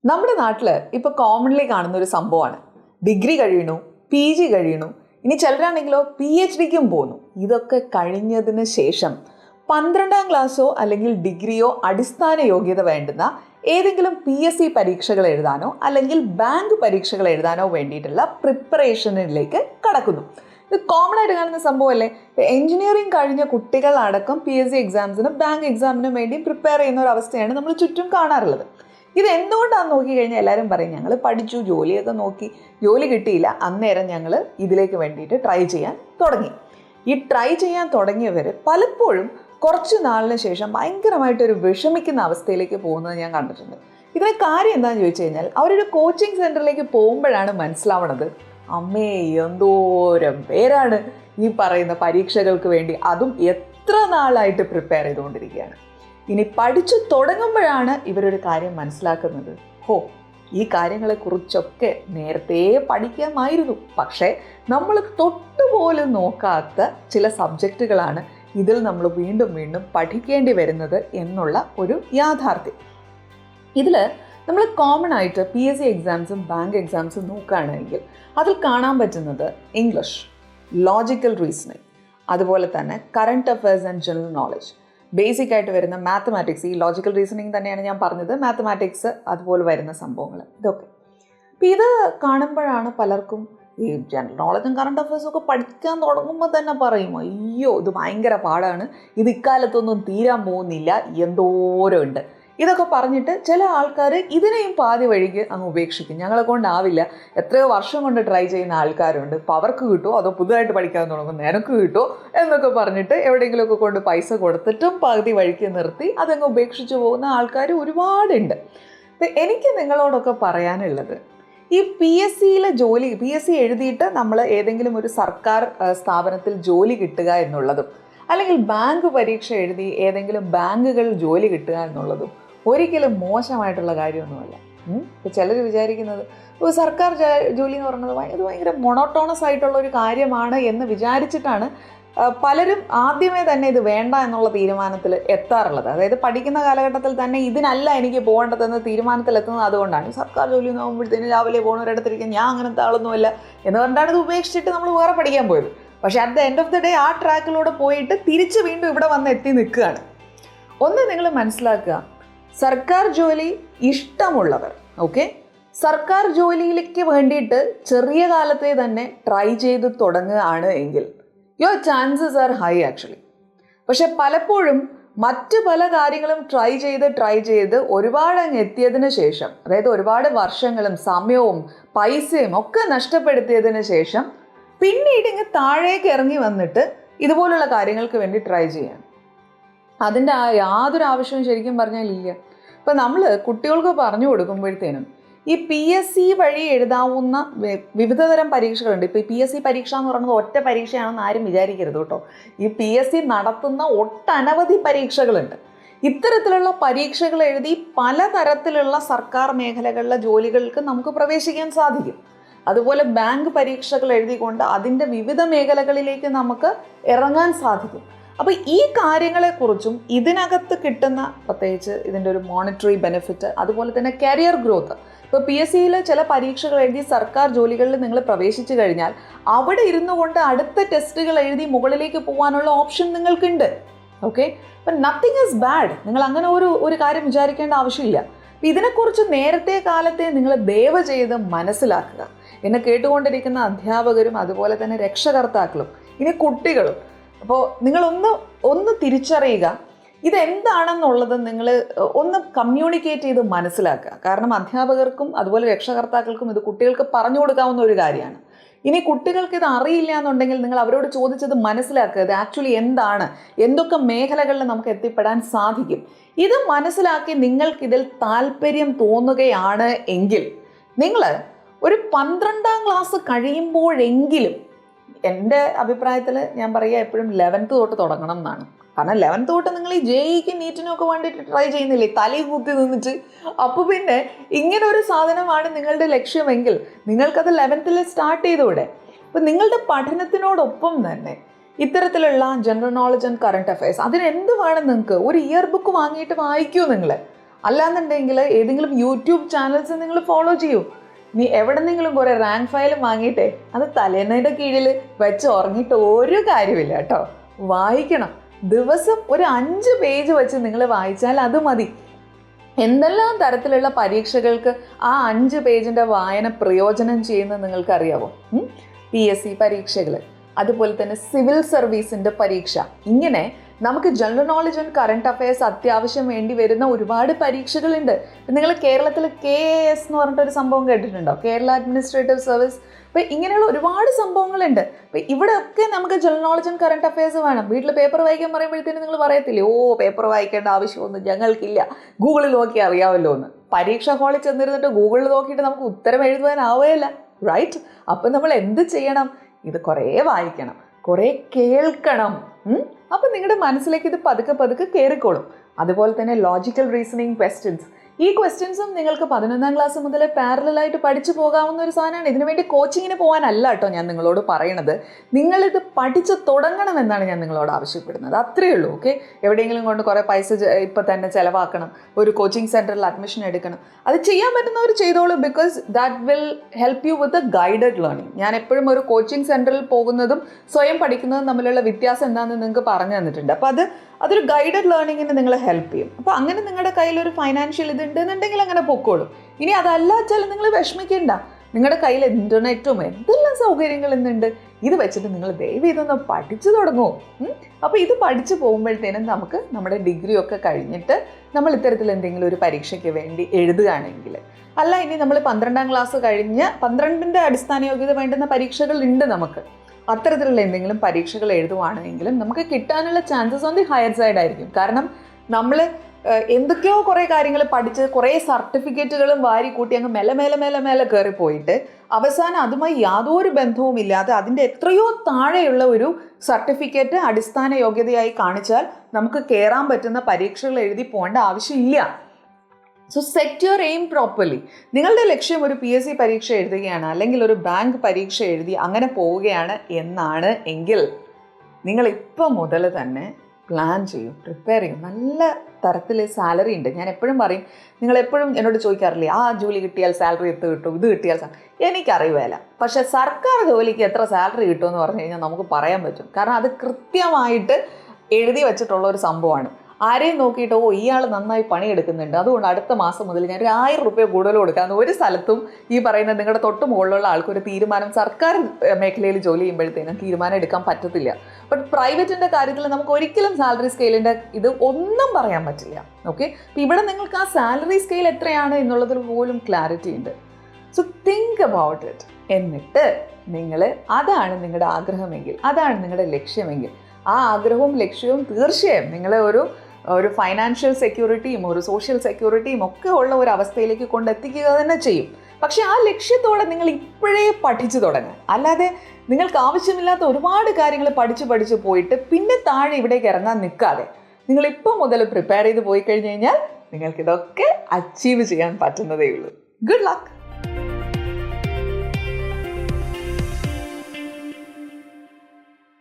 നമ്മുടെ നാട്ടിൽ ഇപ്പോൾ കോമൺലി കാണുന്ന ഒരു സംഭവമാണ് ഡിഗ്രി കഴിയണു, PG കഴിയണു, ഇനി ചിലരാണെങ്കിലോ PhDക്കും പോകുന്നു. ഇതൊക്കെ കഴിഞ്ഞതിന് ശേഷം 12ാം ക്ലാസ്സോ അല്ലെങ്കിൽ ഡിഗ്രിയോ അടിസ്ഥാന യോഗ്യത വേണ്ടുന്ന ഏതെങ്കിലും PSC പരീക്ഷകൾ എഴുതാനോ അല്ലെങ്കിൽ ബാങ്ക് പരീക്ഷകൾ എഴുതാനോ വേണ്ടിയിട്ടുള്ള പ്രിപ്പറേഷനിലേക്ക് കടക്കുന്നു. ഇത് കോമൺ ആയിട്ട് കാണുന്ന സംഭവമല്ലേ. എഞ്ചിനീയറിംഗ് കഴിഞ്ഞ കുട്ടികളടക്കം PSC എക്സാംസിനും ബാങ്ക് എക്സാമിനും വേണ്ടി പ്രിപ്പയർ ചെയ്യുന്ന ഒരു അവസ്ഥയാണ് നമ്മൾ ചുറ്റും കാണാറുള്ളത്. ഇത് എന്തുകൊണ്ടാണെന്ന് നോക്കിക്കഴിഞ്ഞാൽ എല്ലാവരും പറയും ഞങ്ങൾ പഠിച്ചു, ജോലിയൊക്കെ നോക്കി, ജോലി കിട്ടിയില്ല, അന്നേരം ഞങ്ങൾ ഇതിലേക്ക് വേണ്ടിയിട്ട് ട്രൈ ചെയ്യാൻ തുടങ്ങി. ഈ ട്രൈ ചെയ്യാൻ തുടങ്ങിയവർ പലപ്പോഴും കുറച്ച് നാളിന് ശേഷം ഭയങ്കരമായിട്ടൊരു വിഷമിക്കുന്ന അവസ്ഥയിലേക്ക് പോകുന്നത് ഞാൻ കണ്ടിട്ടുണ്ട്. ഇതിന് കാര്യം എന്താണെന്ന് ചോദിച്ചു കഴിഞ്ഞാൽ അവരൊരു കോച്ചിങ് സെൻറ്ററിലേക്ക് പോകുമ്പോഴാണ് മനസ്സിലാവണത്, അമ്മേ എന്തോരം പേരാണ് ഈ പറയുന്ന പരീക്ഷകൾക്ക് വേണ്ടി അതും എത്ര നാളായിട്ട് പ്രിപ്പയർ ചെയ്തുകൊണ്ടിരിക്കുകയാണ്. ഇനി പഠിച്ചു തുടങ്ങുമ്പോഴാണ് ഇവരൊരു കാര്യം മനസ്സിലാക്കുന്നത്, ഈ കാര്യങ്ങളെക്കുറിച്ചൊക്കെ നേരത്തെ പഠിക്കാമായിരുന്നു, പക്ഷേ നമ്മൾ തൊട്ടുപോലും നോക്കാത്ത ചില സബ്ജക്റ്റുകളാണ് ഇതിൽ നമ്മൾ വീണ്ടും വീണ്ടും പഠിക്കേണ്ടി വരുന്നത് എന്നുള്ള ഒരു യാഥാർത്ഥ്യം. ഇതിൽ നമ്മൾ കോമൺ ആയിട്ട് PSC എക്സാംസും ബാങ്ക് എക്സാംസും നോക്കുകയാണെങ്കിൽ അതിൽ കാണാൻ പറ്റുന്നത് ഇംഗ്ലീഷ്, ലോജിക്കൽ റീസണിങ്, അതുപോലെ തന്നെ current affairs and general knowledge, basic ആയിട്ട് വരുന്ന മാത്തമാറ്റിക്സ്, ഈ ലോജിക്കൽ റീസണിങ് തന്നെയാണ് ഞാൻ പറഞ്ഞത്, മാത്തമാറ്റിക്സ് അതുപോലെ വരുന്ന സംഭവങ്ങൾ ഇതൊക്കെ. അപ്പം ഇത് കാണുമ്പോഴാണ് പലർക്കും ഈ ജനറൽ നോളജും കറണ്ട് അഫയേഴ്സും ഒക്കെ പഠിക്കാൻ തുടങ്ങുമ്പോൾ തന്നെ പറയും, അയ്യോ ഇത് ഭയങ്കര പാടാണ്, ഇത് ഇക്കാലത്തൊന്നും തീരാൻ പോകുന്നില്ല, എന്തോരം ഉണ്ട്, ഇതൊക്കെ പറഞ്ഞിട്ട് ചില ആൾക്കാർ ഇതിനെയും പാതി വഴിക്ക് അങ്ങ് ഉപേക്ഷിക്കും. ഞങ്ങളെ കൊണ്ടാവില്ല, എത്രയോ വർഷം കൊണ്ട് ട്രൈ ചെയ്യുന്ന ആൾക്കാരുണ്ട്, ഇപ്പോൾ അവർക്ക് കിട്ടുമോ അതോ പുതുതായിട്ട് പഠിക്കാൻ തുടങ്ങും നിനക്ക് കിട്ടുമോ എന്നൊക്കെ പറഞ്ഞിട്ട് എവിടെയെങ്കിലുമൊക്കെ കൊണ്ട് പൈസ കൊടുത്തിട്ടും പകുതി വഴിക്ക് നിർത്തി അതങ്ങ് ഉപേക്ഷിച്ച് പോകുന്ന ആൾക്കാർ ഒരുപാടുണ്ട്. അപ്പം എനിക്ക് നിങ്ങളോടൊക്കെ പറയാനുള്ളത്, ഈ PSC എഴുതിയിട്ട് നമ്മൾ ഏതെങ്കിലും ഒരു സർക്കാർ സ്ഥാപനത്തിൽ ജോലി കിട്ടുക എന്നുള്ളതും അല്ലെങ്കിൽ ബാങ്ക് പരീക്ഷ എഴുതി ഏതെങ്കിലും ബാങ്കുകളിൽ ജോലി കിട്ടുക എന്നുള്ളതും ഒരിക്കലും മോശമായിട്ടുള്ള കാര്യമൊന്നുമല്ല. ഇപ്പോൾ ചിലർ വിചാരിക്കുന്നത് സർക്കാർ ജോലി എന്ന് പറയുന്നത് ഇത് ഭയങ്കര മൊണോട്ടോണസ് ആയിട്ടുള്ള ഒരു കാര്യമാണ് എന്ന് വിചാരിച്ചിട്ടാണ് പലരും ആദ്യമേ തന്നെ ഇത് വേണ്ട എന്നുള്ള തീരുമാനത്തിൽ എത്താറുള്ളത്. അതായത് പഠിക്കുന്ന കാലഘട്ടത്തിൽ തന്നെ ഇതിനല്ല എനിക്ക് പോകേണ്ടതെന്ന് തീരുമാനത്തിലെത്തുന്നത് അതുകൊണ്ടാണ്. സർക്കാർ ജോലി എന്ന് പോകുമ്പോഴത്തേനും രാവിലെ പോകുന്നവരിടത്തിരിക്കും, ഞാൻ അങ്ങനത്തെ ആളൊന്നുമല്ല എന്ന് പറഞ്ഞിട്ടാണ് ഇത് ഉപേക്ഷിച്ചിട്ട് നമ്മൾ വേറെ പഠിക്കാൻ പോയത്. പക്ഷേ at the end of the day ആ ട്രാക്കിലൂടെ പോയിട്ട് തിരിച്ച് വീണ്ടും ഇവിടെ വന്ന് എത്തി നിൽക്കുകയാണ്. ഒന്ന് നിങ്ങൾ മനസ്സിലാക്കുക, സർക്കാർ ജോലി ഇഷ്ടമുള്ളവർ സർക്കാർ ജോലിയിലേക്ക് വേണ്ടിയിട്ട് ചെറിയ കാലത്തെ തന്നെ ട്രൈ ചെയ്ത് തുടങ്ങുകയാണ് എങ്കിൽ your chances are high actually. പക്ഷെ പലപ്പോഴും മറ്റ് പല കാര്യങ്ങളും ട്രൈ ചെയ്ത് ഒരുപാട് അങ്ങ് എത്തിയതിന് ശേഷം, അതായത് ഒരുപാട് വർഷങ്ങളും സമയവും പൈസയും ഒക്കെ നഷ്ടപ്പെടുത്തിയതിന് ശേഷം പിന്നീട് ഇങ്ങ് താഴേക്ക് ഇറങ്ങി വന്നിട്ട് ഇതുപോലുള്ള കാര്യങ്ങൾക്ക് വേണ്ടി ട്രൈ ചെയ്യാൻ അതിൻ്റെ യാതൊരു ആവശ്യവും ശരിക്കും പറഞ്ഞാൽ ഇല്ല. ഇപ്പം നമ്മൾ കുട്ടികൾക്ക് പറഞ്ഞു കൊടുക്കുമ്പോഴത്തേനും ഈ PSC വഴി എഴുതാവുന്ന വിവിധ തരം പരീക്ഷകളുണ്ട്. ഇപ്പോൾ ഈ PSC പരീക്ഷ എന്ന് പറയുന്നത് ഒറ്റ പരീക്ഷയാണെന്ന് ആരും വിചാരിക്കരുത് കേട്ടോ. ഈ PSC നടത്തുന്ന ഒട്ടനവധി പരീക്ഷകളുണ്ട്. ഇത്തരത്തിലുള്ള പരീക്ഷകൾ എഴുതി പലതരത്തിലുള്ള സർക്കാർ മേഖലകളിലെ ജോലികൾക്ക് നമുക്ക് പ്രവേശിക്കാൻ സാധിക്കും. അതുപോലെ ബാങ്ക് പരീക്ഷകൾ എഴുതിക്കൊണ്ട് അതിൻ്റെ വിവിധ മേഖലകളിലേക്ക് നമുക്ക് ഇറങ്ങാൻ സാധിക്കും. അപ്പോൾ ഈ കാര്യങ്ങളെക്കുറിച്ചും ഇതിനകത്ത് കിട്ടുന്ന പ്രത്യേകിച്ച് ഇതിൻ്റെ ഒരു മോണിറ്ററി ബെനിഫിറ്റ്, അതുപോലെ തന്നെ കരിയർ ഗ്രോത്ത്. ഇപ്പോൾ PSCയിൽ ചില പരീക്ഷകൾ എഴുതി സർക്കാർ ജോലികളിൽ നിങ്ങൾ പ്രവേശിച്ചു കഴിഞ്ഞാൽ അവിടെ ഇരുന്നു കൊണ്ട് അടുത്ത ടെസ്റ്റുകൾ എഴുതി മുകളിലേക്ക് പോകാനുള്ള ഓപ്ഷൻ നിങ്ങൾക്കുണ്ട്. അപ്പം നത്തിങ് ഈസ് ബാഡ്. നിങ്ങൾ അങ്ങനെ ഒരു കാര്യം വിചാരിക്കേണ്ട ആവശ്യമില്ല. ഇതിനെക്കുറിച്ച് നേരത്തെ കാലത്തെ നിങ്ങൾ ദയവ് ചെയ്ത് മനസ്സിലാക്കുക. എന്നെ കേട്ടുകൊണ്ടിരിക്കുന്ന അധ്യാപകരും അതുപോലെ തന്നെ രക്ഷകർത്താക്കളും ഇനി കുട്ടികളും, അപ്പോൾ നിങ്ങളൊന്ന് തിരിച്ചറിയുക, ഇതെന്താണെന്നുള്ളത് നിങ്ങൾ ഒന്ന് കമ്മ്യൂണിക്കേറ്റ് ചെയ്ത് മനസ്സിലാക്കുക. കാരണം അധ്യാപകർക്കും അതുപോലെ രക്ഷകർത്താക്കൾക്കും ഇത് കുട്ടികൾക്ക് പറഞ്ഞു കൊടുക്കാവുന്ന ഒരു കാര്യമാണ്. ഇനി കുട്ടികൾക്ക് ഇത് അറിയില്ല എന്നുണ്ടെങ്കിൽ നിങ്ങൾ അവരോട് ചോദിച്ചത് മനസ്സിലാക്കുക, ഇത് ആക്ച്വലി എന്താണ്, എന്തൊക്കെ മേഖലകളിൽ നമുക്ക് എത്തിപ്പെടാൻ സാധിക്കും. ഇത് മനസ്സിലാക്കി നിങ്ങൾക്കിതിൽ താല്പര്യം തോന്നുകയാണ് എങ്കിൽ നിങ്ങൾ ഒരു 12ാം ക്ലാസ് കഴിയുമ്പോഴെങ്കിലും, എൻ്റെ അഭിപ്രായത്തിൽ ഞാൻ പറയുക എപ്പോഴും 11th തൊട്ട് തുടങ്ങണം എന്നാണ്. കാരണം 11th തൊട്ട് നിങ്ങൾ ഈ JEEക്കും നീറ്റിനും ഒക്കെ വേണ്ടിയിട്ട് ട്രൈ ചെയ്യുന്നില്ലേ, തലയിൽ കുത്തി നിന്നിട്ട്. അപ്പോൾ പിന്നെ ഇങ്ങനെ ഒരു സാധനമാണ് നിങ്ങളുടെ ലക്ഷ്യമെങ്കിൽ നിങ്ങൾക്കത് 11th സ്റ്റാർട്ട് ചെയ്തൂടെ. അപ്പം നിങ്ങളുടെ പഠനത്തിനോടൊപ്പം തന്നെ ഇത്തരത്തിലുള്ള general knowledge and current affairs അതിനെന്ത് വേണം, നിങ്ങൾക്ക് ഒരു ഇയർ ബുക്ക് വാങ്ങിയിട്ട് വായിക്കൂ. നിങ്ങൾ അല്ലാന്നുണ്ടെങ്കിൽ ഏതെങ്കിലും യൂട്യൂബ് ചാനൽസ് നിങ്ങൾ ഫോളോ ചെയ്യൂ. നീ എവിടെന്നെങ്കിലും കുറേ റാങ്ക് ഫയൽ വാങ്ങിയിട്ടേ അത് തലേന്നയുടെ കീഴിൽ വെച്ച് ഉറങ്ങിയിട്ട് ഒരു കാര്യമില്ല കേട്ടോ. വായിക്കണം. ദിവസം ഒരു 5 പേജ് വെച്ച് നിങ്ങൾ വായിച്ചാൽ അത് മതി. എന്തെല്ലാം തരത്തിലുള്ള പരീക്ഷകൾക്ക് ആ 5 പേജിൻ്റെ വായന പ്രയോജനം ചെയ്യുന്നത് നിങ്ങൾക്കറിയാവോ? PSC പരീക്ഷകൾ, അതുപോലെ തന്നെ സിവിൽ സർവീസിൻ്റെ പരീക്ഷ, ഇങ്ങനെ നമുക്ക് general knowledge and current affairs അത്യാവശ്യം വേണ്ടി വരുന്ന ഒരുപാട് പരീക്ഷകളുണ്ട്. നിങ്ങൾ കേരളത്തിൽ KAS എന്ന് പറഞ്ഞിട്ടൊരു സംഭവം കേട്ടിട്ടുണ്ടോ? Kerala administrative service. അപ്പോൾ ഇങ്ങനെയുള്ള ഒരുപാട് സംഭവങ്ങളുണ്ട്. അപ്പോൾ ഇവിടെയൊക്കെ നമുക്ക് general knowledge and current affairs വേണം. വീട്ടിൽ പേപ്പർ വായിക്കാൻ പറയുമ്പോഴത്തേനും നിങ്ങൾ പറയത്തില്ലേ, പേപ്പർ വായിക്കേണ്ട ആവശ്യമൊന്നും ഞങ്ങൾക്കില്ല, ഗൂഗിളിൽ നോക്കി അറിയാമല്ലോ എന്ന്. പരീക്ഷാ ഹാളിൽ ചെന്നിരുന്നിട്ട് ഗൂഗിളിൽ നോക്കിയിട്ട് നമുക്ക് ഉത്തരം എഴുതുവാനാവുകയില്ല, റൈറ്റ്? അപ്പം നമ്മൾ എന്ത് ചെയ്യണം? ഇത് കുറേ വായിക്കണം, കുറേ കേൾക്കണം. അപ്പം നിങ്ങളുടെ മനസ്സിലേക്ക് ഇത് പതുക്കെ പതുക്കെ കയറിക്കോളും. അതുപോലെ തന്നെ ലോജിക്കൽ റീസണിങ് ക്വസ്റ്റ്യൻസ്. ഈ ക്വസ്റ്റ്യൻസും നിങ്ങൾക്ക് 11ാം ക്ലാസ് മുതലേ പാരലായിട്ട് പഠിച്ചു പോകാവുന്ന ഒരു സാധനമാണ്. ഇതിനു വേണ്ടി കോച്ചിങ്ങിന് പോകാനല്ല കേട്ടോ ഞാൻ നിങ്ങളോട് പറയണത്. നിങ്ങളിത് പഠിച്ചു തുടങ്ങണമെന്നാണ് ഞാൻ നിങ്ങളോട് ആവശ്യപ്പെടുന്നത്. അത്രയേ ഉള്ളൂ. ഓക്കെ? എവിടെയെങ്കിലും കൊണ്ട് കുറേ പൈസ ഇപ്പം തന്നെ ചിലവാക്കണം, ഒരു കോച്ചിങ് സെൻറ്ററിൽ അഡ്മിഷൻ എടുക്കണം, അത് ചെയ്യാൻ പറ്റുന്നവർ ചെയ്തോളൂ. Because that will help you with a guided learning. ഞാൻ എപ്പോഴും ഒരു കോച്ചിങ് സെൻറ്ററിൽ പോകുന്നതും സ്വയം പഠിക്കുന്നതും തമ്മിലുള്ള വ്യത്യാസം എന്താണെന്ന് നിങ്ങൾക്ക് പറഞ്ഞു തന്നിട്ടുണ്ട്. അപ്പോൾ അതൊരു ഗൈഡഡ് ലേണിങ്ങിന് നിങ്ങളെ ഹെൽപ്പ് ചെയ്യും. അപ്പോൾ അങ്ങനെ നിങ്ങളുടെ കയ്യിലൊരു ഫൈനാൻഷ്യൽ ഇതുണ്ടെന്നുണ്ടെങ്കിൽ അങ്ങനെ പൊക്കോളും. ഇനി അതല്ല വെച്ചാൽ നിങ്ങൾ വിഷമിക്കേണ്ട. നിങ്ങളുടെ കയ്യിൽ ഇൻ്റർനെറ്റും എന്തെല്ലാം സൗകര്യങ്ങൾ ഇന്നുണ്ട്. ഇത് വെച്ചിട്ട് നിങ്ങൾ ദയവ് ഇതൊന്ന് പഠിച്ചു തുടങ്ങുമോ? അപ്പോൾ ഇത് പഠിച്ചു പോകുമ്പോഴത്തേനും നമുക്ക് നമ്മുടെ ഡിഗ്രി ഒക്കെ കഴിഞ്ഞിട്ട് നമ്മൾ ഇത്തരത്തിൽ എന്തെങ്കിലും ഒരു പരീക്ഷയ്ക്ക് വേണ്ടി എഴുതുകയാണെങ്കിൽ, അല്ല ഇനി നമ്മൾ 12ാം ക്ലാസ് കഴിഞ്ഞ് 12ന്റെ അടിസ്ഥാന യോഗ്യത വേണ്ടുന്ന പരീക്ഷകൾ ഉണ്ട് നമുക്ക്, അത്തരത്തിലുള്ള എന്തെങ്കിലും പരീക്ഷകൾ എഴുതുവാണെങ്കിലും നമുക്ക് കിട്ടാനുള്ള chances on the higher side ആയിരിക്കും. കാരണം നമ്മൾ എന്തൊക്കെയോ കുറേ കാര്യങ്ങൾ പഠിച്ച് കുറേ സർട്ടിഫിക്കറ്റുകളും വാരി കൂട്ടി അങ്ങ് മേലെ കയറിപ്പോയിട്ട് അവസാനം അതുമായി യാതൊരു ബന്ധവുമില്ലാതെ അതിൻ്റെ എത്രയോ താഴെയുള്ള ഒരു സർട്ടിഫിക്കറ്റ് അടിസ്ഥാന യോഗ്യതയായി കാണിച്ചാൽ നമുക്ക് കയറാൻ പറ്റുന്ന പരീക്ഷകൾ എഴുതി പോകേണ്ട ആവശ്യമില്ല. So set your aim properly. നിങ്ങളുടെ ലക്ഷ്യം ഒരു PSC പരീക്ഷ എഴുതുകയാണ്, അല്ലെങ്കിൽ ഒരു ബാങ്ക് പരീക്ഷ എഴുതി അങ്ങനെ പോവുകയാണ് എന്നാണ് എങ്കിൽ നിങ്ങൾ ഇപ്പം മുതൽ തന്നെ പ്ലാൻ ചെയ്യും, പ്രിപ്പയർ ചെയ്യും. നല്ല തരത്തിൽ സാലറി ഉണ്ട്. ഞാൻ എപ്പോഴും പറയും, നിങ്ങളെപ്പോഴും എന്നോട് ചോദിക്കാറില്ലേ, ജോലി കിട്ടിയാൽ സാലറി എത്ര കിട്ടും, ഇത് കിട്ടിയാൽ എനിക്കറിയില്ല. പക്ഷേ സർക്കാർ ജോലിക്ക് എത്ര സാലറി കിട്ടുമെന്ന് പറഞ്ഞു കഴിഞ്ഞാൽ നമുക്ക് പറയാൻ പറ്റും. കാരണം അത് കൃത്യമായിട്ട് എഴുതി വച്ചിട്ടുള്ള ഒരു സംഭവമാണ്. ആരെയും നോക്കിയിട്ട് ഇയാൾ നന്നായി പണിയെടുക്കുന്നുണ്ട്, അതുകൊണ്ട് അടുത്ത മാസം മുതൽ ഞാൻ 1000 രൂപ കൂടുതൽ കൊടുക്കാമെന്ന് ഒരു സ്ഥലത്തും ഈ പറയുന്ന നിങ്ങളുടെ തൊട്ട് മുകളിലുള്ള ആൾക്കൊരു തീരുമാനം സർക്കാർ മേഖലയിൽ ജോലി ചെയ്യുമ്പോഴത്തേനും തീരുമാനം എടുക്കാൻ പറ്റത്തില്ല. ബട്ട് പ്രൈവറ്റിൻ്റെ കാര്യത്തിൽ നമുക്ക് ഒരിക്കലും സാലറി സ്കെയിലിൻ്റെ ഇത് ഒന്നും പറയാൻ പറ്റില്ല. ഓക്കെ? അപ്പോൾ ഇവിടെ നിങ്ങൾക്ക് ആ സാലറി സ്കെയിൽ എത്രയാണ് എന്നുള്ളതിൽ പോലും ക്ലാരിറ്റി ഉണ്ട്. So think about it. എന്നിട്ട് നിങ്ങൾ അതാണ് നിങ്ങളുടെ ആഗ്രഹമെങ്കിൽ, അതാണ് നിങ്ങളുടെ ലക്ഷ്യമെങ്കിൽ, ആ ആഗ്രഹവും ലക്ഷ്യവും തീർച്ചയായും നിങ്ങളെ ഒരു ഫൈനാൻഷ്യൽ സെക്യൂരിറ്റിയും ഒരു സോഷ്യൽ സെക്യൂരിറ്റിയും ഒക്കെ ഉള്ള ഒരു അവസ്ഥയിലേക്ക് കൊണ്ടെത്തിക്കുക തന്നെ ചെയ്യും. പക്ഷേ ആ ലക്ഷ്യത്തോടെ നിങ്ങൾ ഇപ്പോഴേ പഠിച്ചു തുടങ്ങുക. അല്ലാതെ നിങ്ങൾക്ക് ആവശ്യമില്ലാത്ത ഒരുപാട് കാര്യങ്ങൾ പഠിച്ച് പോയിട്ട് പിന്നെ താഴെ ഇവിടേക്ക് ഇറങ്ങാൻ നിൽക്കാതെ നിങ്ങൾ ഇപ്പം മുതൽ പ്രിപ്പയർ ചെയ്ത് പോയി കഴിഞ്ഞ് കഴിഞ്ഞാൽ നിങ്ങൾക്കിതൊക്കെ അച്ചീവ് ചെയ്യാൻ പറ്റുന്നതേ ഉള്ളൂ. Good luck.